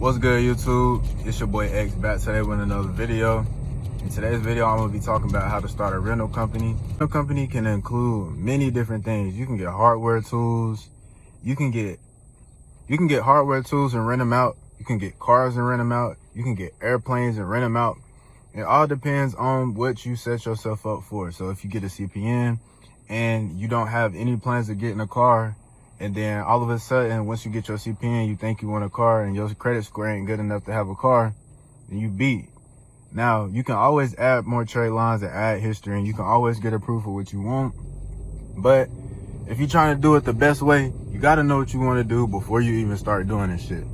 What's good, YouTube? It's your boy X back today with another video. In today's video, I'm gonna be talking about how to start a rental company. Rental company can include many different things. You can get hardware tools. You can get hardware tools and rent them out. You can get cars and rent them out. You can get airplanes and rent them out. It all depends on what you set yourself up for. So if you get a CPN and you don't have any plans of getting a car, and then all of a sudden, once you get your CPN, you think you want a car and your credit score ain't good enough to have a car, then you beat. Now, you can always add more trade lines and add history, and you can always get approved for what you want. But if you're trying to do it the best way, you got to know what you want to do before you even start doing this shit.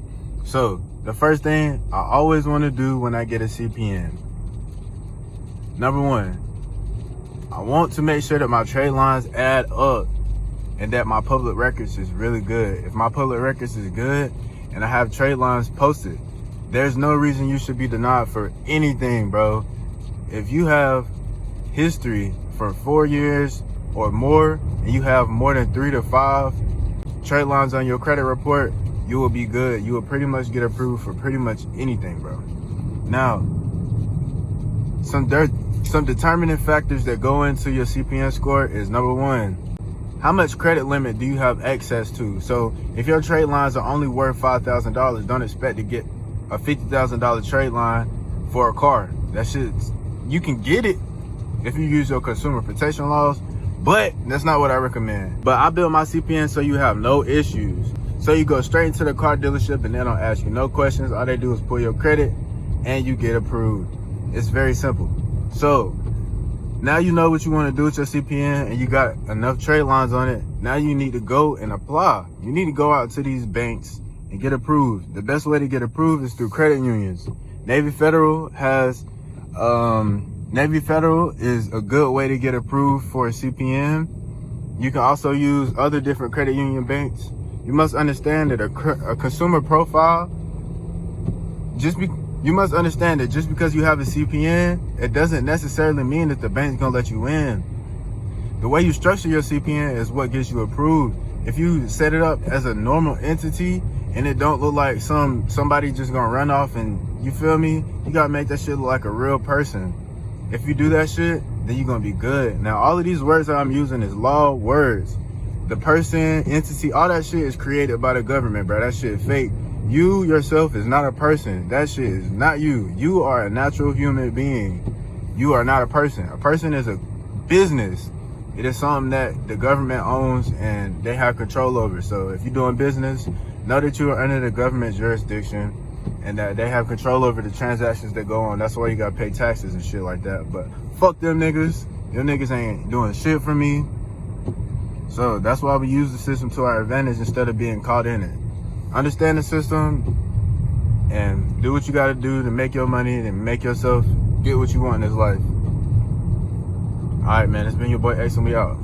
So the first thing I always want to do when I get a CPN, number one, I want to make sure that my trade lines add up and that my public records is really good. If my public records is good and I have trade lines posted, there's no reason you should be denied for anything, bro. If you have history for 4 years or more, and you have more than 3 to 5 trade lines on your credit report, you will be good. You will pretty much get approved for pretty much anything, bro. Now, some determining factors that go into your CPN score is, number one, how much credit limit do you have access to? So if your trade lines are only worth $5,000, don't expect to get a $50,000 trade line for a car. That shit, you can get it if you use your consumer protection laws, but that's not what I recommend. But I built my CPN so you have no issues. So you go straight into the car dealership and they don't ask you no questions. All they do is pull your credit and you get approved. It's very simple. So now you know what you want to do with your CPN and you got enough trade lines on it. Now you need to go and apply. You need to go out to these banks and get approved. The best way to get approved is through credit unions. Navy Federal is a good way to get approved for a CPN. You can also use other different credit union banks. You must understand that a consumer profile, you must understand that just because you have a CPN, it doesn't necessarily mean that the bank's gonna let you in. The way you structure your CPN is what gets you approved. If you set it up as a normal entity and it don't look like somebody just gonna run off and, you feel me, you gotta make that shit look like a real person. If you do that shit, then you're gonna be good. Now, all of these words that I'm using is law words. The person, entity, all that shit is created by the government, bro. That shit fake. You yourself is not a person. That shit is not you. You are a natural human being. You are not a person. A person is a business. It is something that the government owns and they have control over. So if you're doing business, know that you are under the government jurisdiction and that they have control over the transactions that go on. That's why you gotta pay taxes and shit like that. But fuck them niggas. Them niggas ain't doing shit for me. So that's why we use the system to our advantage instead of being caught in it. Understand the system and do what you got to do to make your money and make yourself get what you want in this life. All right, man. It's been your boy X and we out.